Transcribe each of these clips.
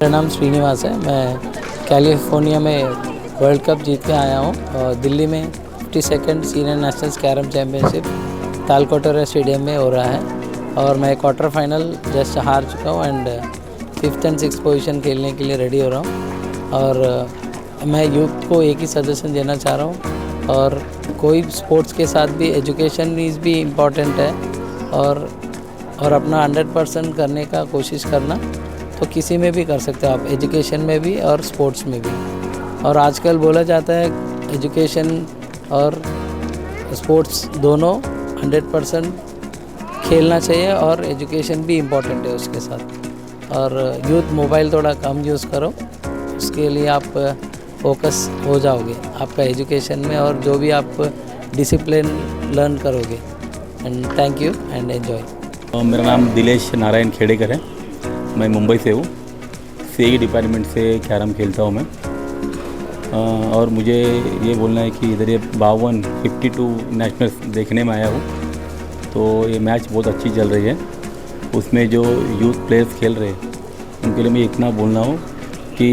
मेरा नाम श्रीनिवास है। मैं कैलिफोर्निया में वर्ल्ड कप जीत के आया हूँ और दिल्ली में 52nd senior national carrom championship Talkatora stadium में हो रहा है और मैं क्वार्टर फाइनल जस्ट हार चुका हूँ and 5th and 6th position खेलने के लिए रेडी हो रहा हूँ। और मैं यूथ को एक ही सजेशन देना चाह रहा हूँ, और कोई स्पोर्ट्स के साथ भी एजुकेशन इज़ भी इम्पॉर्टेंट है और अपना 100% करने का कोशिश करना, तो किसी में भी कर सकते हो आप, एजुकेशन में भी और स्पोर्ट्स में भी। और आजकल बोला जाता है एजुकेशन और स्पोर्ट्स दोनों 100% खेलना चाहिए और एजुकेशन भी इम्पॉर्टेंट है उसके साथ। और यूथ मोबाइल थोड़ा कम यूज़ करो, उसके लिए आप फोकस हो जाओगे आपका एजुकेशन में और जो भी आप डिसिप्लिन लर्न करोगे। And thank you and enjoy. मेरा नाम दिलेश नारायण खेड़ेकर है। मैं मुंबई से हूँ। सीए डिपार्टमेंट से कैरम खेलता हूँ मैं। और मुझे ये बोलना है कि इधर ये 52 नेशनल्स देखने में आया हूँ, तो ये मैच बहुत अच्छी चल रही है। उसमें जो यूथ प्लेयर्स खेल रहे हैं उनके लिए मैं इतना बोलना हूँ कि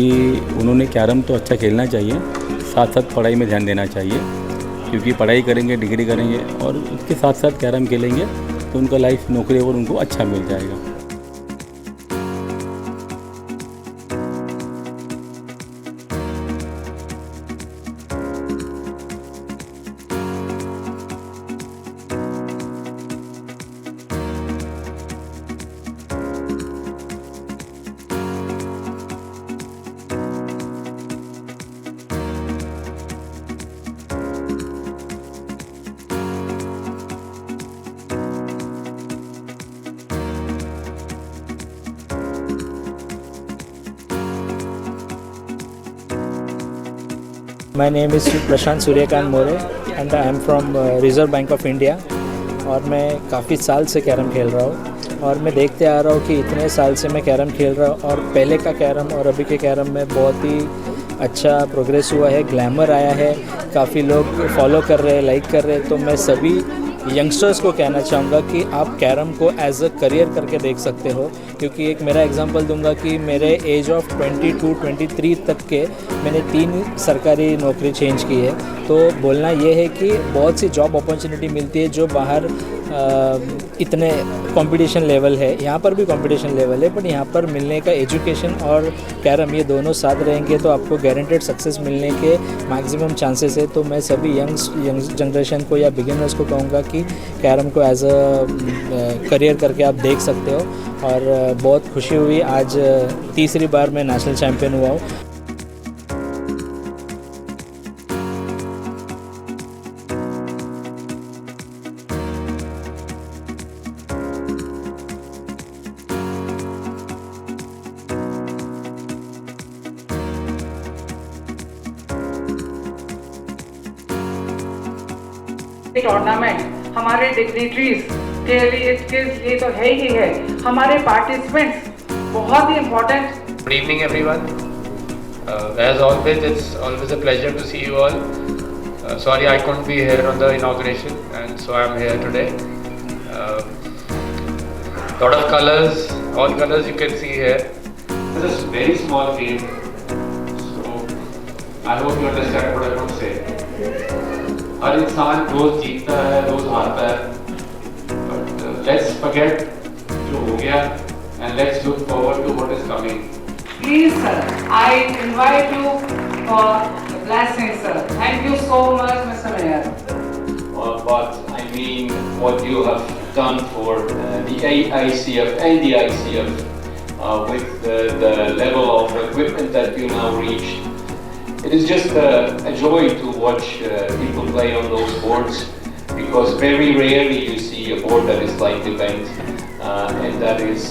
उन्होंने कैरम तो अच्छा खेलना चाहिए, साथ साथ पढ़ाई में ध्यान देना चाहिए, क्योंकि पढ़ाई करेंगे, डिग्री करेंगे और उसके साथ साथ कैरम खेलेंगे तो उनका लाइफ नौकरी और उनको अच्छा मिल जाएगा। My name is Prashant Suryakant more and I am from reserve bank of India. और मैं काफ़ी साल से कैरम खेल रहा हूँ और मैं देखते आ रहा हूँ कि इतने साल से मैं कैरम खेल रहा हूँ और पहले का कैरम और अभी के कैरम में बहुत ही अच्छा प्रोग्रेस हुआ है, ग्लैमर आया है, काफ़ी लोग फॉलो कर रहे हैं, लाइक कर रहे हैं। तो मैं सभी यंगस्टर्स को कहना चाहूँगा कि आप कैरम को एज अ करियर करके देख सकते हो, क्योंकि एक मेरा एग्जांपल दूंगा कि मेरे एज ऑफ 22-23 तक के मैंने 3 सरकारी नौकरी चेंज की है। तो बोलना ये है कि बहुत सी जॉब अपॉर्चुनिटी मिलती है जो बाहर इतने कंपटीशन लेवल है, यहाँ पर भी कंपटीशन लेवल है, बट यहाँ पर मिलने का एजुकेशन और कैरम ये दोनों साथ रहेंगे तो आपको गारंटेड सक्सेस मिलने के मैक्सिमम चांसेस है। तो मैं सभी यंग जनरेशन को या बिगिनर्स को कहूँगा कि कैरम को एज अ करियर करके आप देख सकते हो। और बहुत खुशी हुई, आज तीसरी बार मैं नेशनल चैम्पियन हुआ हूँ। टूर्नामेंट हमारे डिग्निटरीज के लिए तो है ही है, हमारे पार्टिसिपेंट्स बहुत ही important. Good evening everyone. As always, it's always a pleasure to see you all. Sorry I couldn't be here on the inauguration, and so I'm here today. Lot of colors, all colors you can see here. It's a very small game, so I hope you understand what I want to say. हर इंसान रोज जीतता है, रोज हारता है, but let's forget जो हो गया and let's look forward to what is coming. Please sir, I invite you for the blessing sir. Thank you so much Mr. Mayor. But I mean what you have done for the AICF and the ICF with the level of equipment that you now reached. It is just a joy to watch people play on those boards, because very rarely you see a board that is like the event, and that is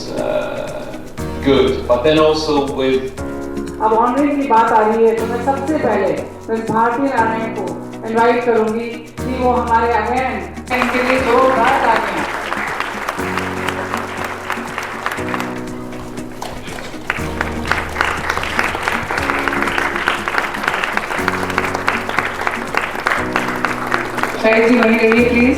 good. But then also with अब honouring की बात आ रही है तो मैं सबसे पहले miss Bharti Narayan को इनवाइट करूंगी कि वो हमारे अगेन इनके लिए 2 बात आ गए। शायद जी वहीं रहिए प्लीज।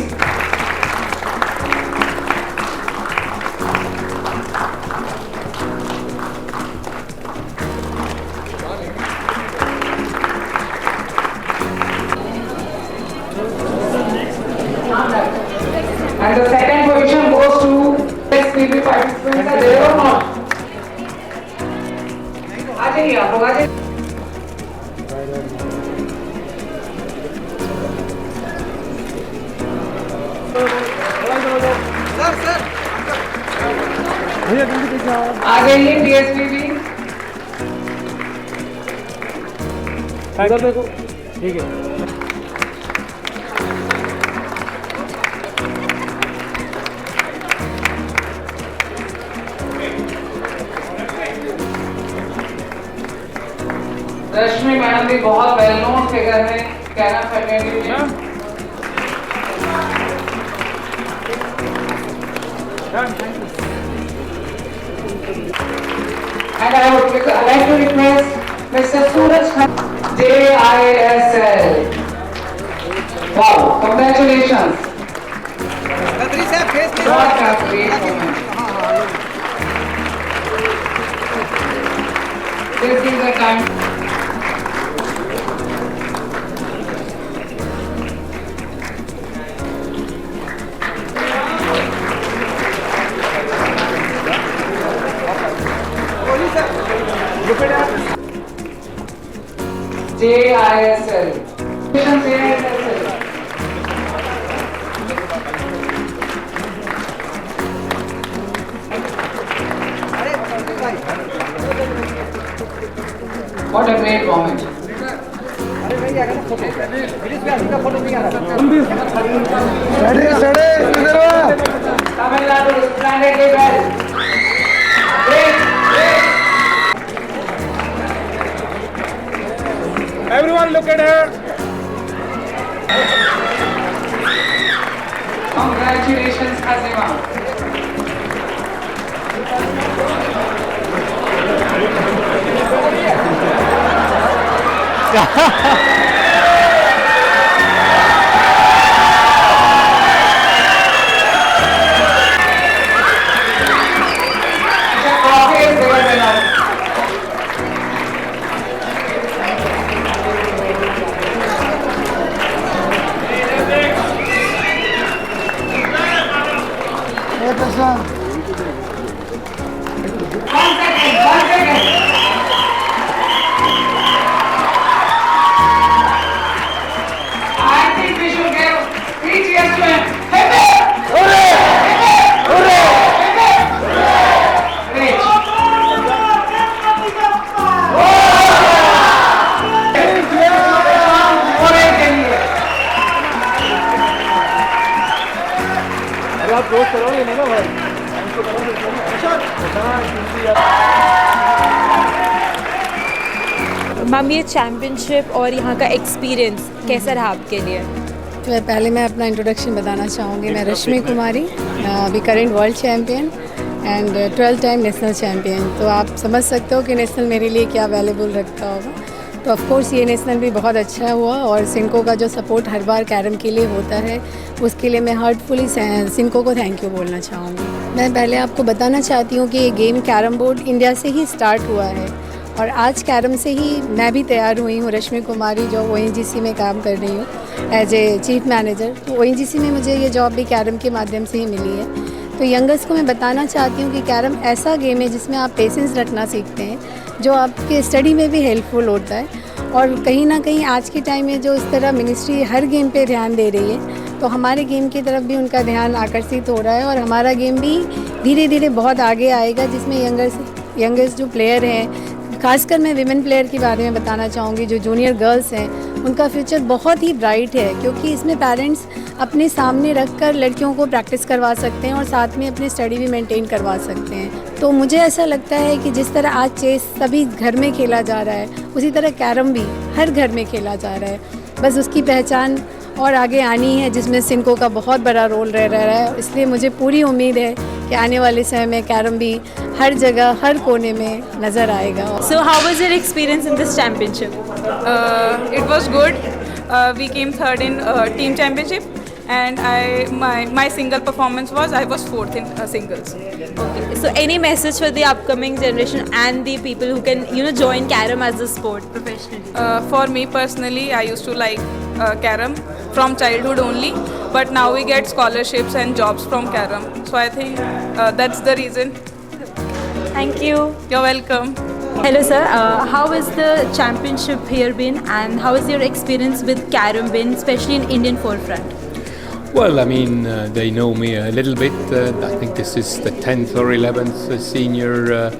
आ जाइए डीएसपी भी। ठीक है। रश्मि मैडम भी बहुत वेल नोन फिगर है कैरम फैकल्टी में। And I would like to request Mr. Suraj Khan, JISL. Wow, congratulations. What a great moment. This is the time. JISL. JISL. What a great moment. Tamil Nadu Splendidly well. Great, great. Everyone look at her. Congratulations, Hazima. One second. I think we should give 3 cheers to him. Hip hip! Hooray! Hip hip! Hooray! Hip hip! Great. Hooray के लिए. अरे आप दोस्त करोगे नहीं ना भाई? Ma'am ये चैम्पियनशिप और यहाँ का एक्सपीरियंस कैसा रहा आपके लिए? तो पहले मैं अपना इंट्रोडक्शन बताना चाहूँगी। मैं रश्मि कुमारी, अभी current world champion and 12 time national champion. तो आप समझ सकते हो कि नेशनल मेरे लिए क्या वैल्यूबल रखता होगा। तो ऑफ कोर्स ये नेशनल भी बहुत अच्छा हुआ और सिनको का जो सपोर्ट हर बार कैरम के लिए होता है उसके लिए मैं हार्टफुली सिनको को थैंक यू बोलना चाहूँगी। मैं पहले आपको बताना चाहती हूँ कि ये गेम कैरम बोर्ड इंडिया से ही स्टार्ट हुआ है और आज कैरम से ही मैं भी तैयार हुई हूँ। रश्मि कुमारी जो ONGC में काम कर रही हूँ एज ए चीफ मैनेजर। तो ONGC में मुझे ये जॉब भी कैरम के माध्यम से ही मिली है। तो यंगर्स को मैं बताना चाहती हूँ कि कैरम ऐसा गेम है जिसमें आप पेशेंस रखना सीखते हैं, जो आपके स्टडी में भी हेल्पफुल होता है। और कहीं ना कहीं आज के टाइम में जो इस तरह मिनिस्ट्री हर गेम पे ध्यान दे रही है, तो हमारे गेम की तरफ भी उनका ध्यान आकर्षित हो रहा है और हमारा गेम भी धीरे धीरे बहुत आगे आएगा, जिसमें यंगर्स जो प्लेयर हैं, खासकर मैं विमेन प्लेयर के बारे में बताना चाहूँगी। जो जूनियर गर्ल्स हैं उनका फ्यूचर बहुत ही ब्राइट है, क्योंकि इसमें पेरेंट्स अपने सामने रखकर लड़कियों को प्रैक्टिस करवा सकते हैं और साथ में अपनी स्टडी भी मेंटेन करवा सकते हैं। तो मुझे ऐसा लगता है कि जिस तरह आज चेस सभी घर में खेला जा रहा है, उसी तरह कैरम भी हर घर में खेला जा रहा है। बस उसकी पहचान और आगे आनी है, जिसमें सिनको का बहुत बड़ा रोल रह रहा है। इसलिए मुझे पूरी उम्मीद है कि आने वाले समय में कैरम भी हर जगह हर कोने में नज़र आएगा। So how was your experience in this championship? It was good. We came third in team championship, and my single performance was I was fourth in singles. Okay. So any message for the upcoming generation and the people who can join Carom as a sport professionally? For me personally, I used to like Carom from childhood only, but now we get scholarships and jobs from Carom. So I think that's the reason. Thank you. You're welcome. Hello sir, how has the championship here been and how has your experience with Carom been, especially in Indian forefront? Well, I mean, they know me a little bit. I think this is the 10th or 11th senior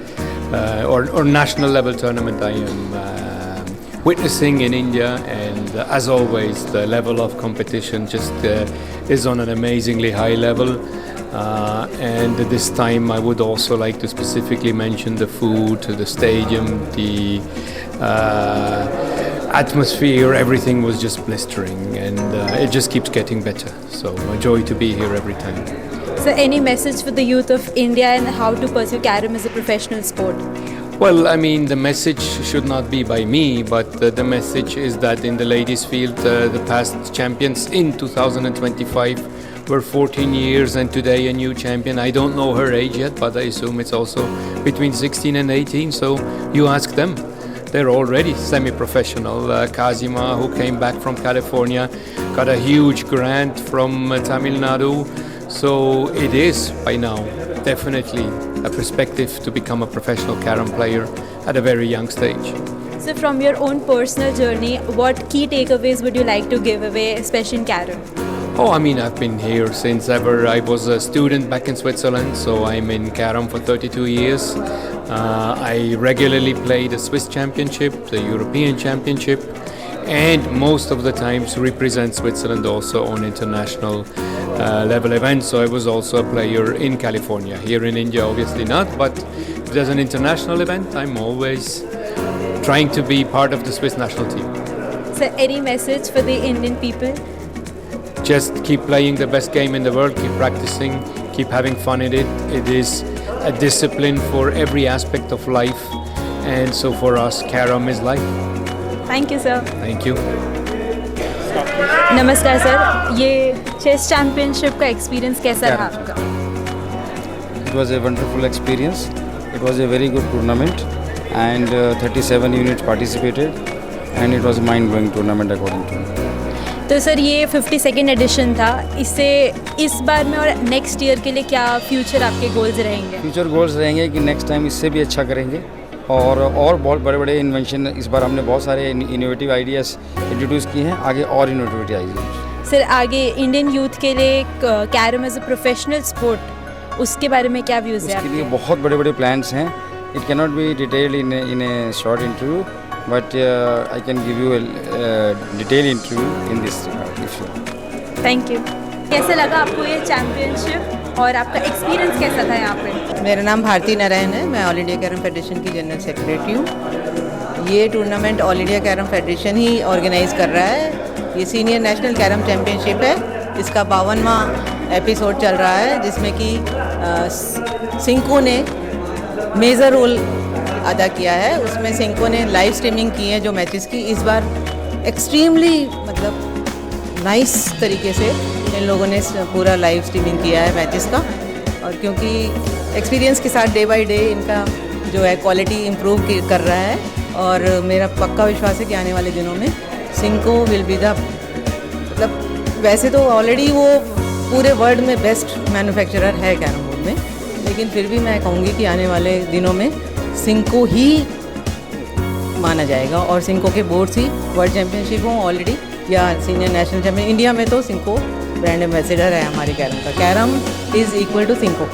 or national level tournament I am witnessing in India, and as always, the level of competition just is on an amazingly high level. And this time I would also like to specifically mention the food, the stadium, the atmosphere, everything was just blistering, and it just keeps getting better. So a joy to be here every time. So any message for the youth of India and how to pursue Carrom as a professional sport? Well, I mean, the message should not be by me, but the message is that in the ladies field, the past champions in 2025 were 14 years and today a new champion. I don't know her age yet, but I assume it's also between 16 and 18, so you ask them. They're already semi-professional. Kazima, who came back from California, got a huge grant from Tamil Nadu. So it is, by now, definitely a perspective to become a professional Carrom player at a very young stage. So from your own personal journey, what key takeaways would you like to give away, especially in Carrom? Oh, I mean, I've been here since ever. I was a student back in Switzerland, so I'm in Carrom for 32 years. I regularly play the Swiss Championship, the European Championship, and most of the times represent Switzerland also on international level events. So I was also a player in California. Here in India, obviously not, but if there's an international event, I'm always trying to be part of the Swiss national team. So any message for the Indian people? Just keep playing the best game in the world, keep practicing, keep having fun in it. It is a discipline for every aspect of life, and so for us, Carrom is life. Thank you, sir. Thank you. नमस्कार sir, ये chess championship का experience कैसा रहा आपका? It was a wonderful experience. It was a very good tournament, and 37 units participated, and it was a mind-blowing tournament according to me. तो sir ये 52nd addition था, इससे इस बार में और नेक्स्ट ईयर के लिए क्या फ्यूचर आपके गोल्स रहेंगे? फ्यूचर गोल्स रहेंगे कि नेक्स्ट टाइम इससे भी अच्छा करेंगे, और बहुत बड़े बड़े इन्वेंशन, इस बार हमने बहुत सारे इनोवेटिव आइडियाज़ इंट्रोड्यूस किए हैं, आगे और इनोवेटिव आइडियाज़। सर आगे इंडियन यूथ के लिए carrom as a professional sport, उसके बारे में क्या व्यूज़ है? उसके लिए बहुत बड़े बड़े प्लान्स हैं. It can not be detailed in A short interview, but I can give you a detailed interview in this issue. Thank you. कैसा लगा आपको ये चैम्पियनशिप और आपका एक्सपीरियंस कैसा था यहाँ पे? मेरा नाम भारती नारायण है, मैं ऑल इंडिया कैरम फेडरेशन की जनरल सेक्रेटरी हूँ। ये tournament all India carrom federation ही ऑर्गेनाइज़ कर रहा है। ये सीनियर नेशनल कैरम चैम्पियनशिप है, इसका 52वां एपिसोड चल रहा है, जिसमें कि सिंको ने मेजर रोल अदा किया है। उसमें सिंको ने लाइव स्ट्रीमिंग की है जो मैचेस की, इस बार एक्सट्रीमली मतलब नाइस तरीके से इन लोगों ने पूरा लाइव स्ट्रीमिंग किया है मैचेस का, और क्योंकि एक्सपीरियंस के साथ डे बाय डे इनका जो है क्वालिटी इम्प्रूव कर रहा है, और मेरा पक्का विश्वास है कि आने वाले दिनों में सिंको विल बी द, मतलब वैसे तो ऑलरेडी वो पूरे वर्ल्ड में बेस्ट मैन्युफैक्चरर है कैरम बोर्ड में, लेकिन फिर भी मैं कहूँगी कि आने वाले दिनों में सिंको ही माना जाएगा, और सिंको के बोर्ड्स ही वर्ल्ड चैम्पियनशिप हों ऑलरेडी या सीनियर नेशनल चैम्पियन। इंडिया में तो सिंको ब्रांड एम्बेसडर है हमारे कैरम का। Carrom is equal to सिंको।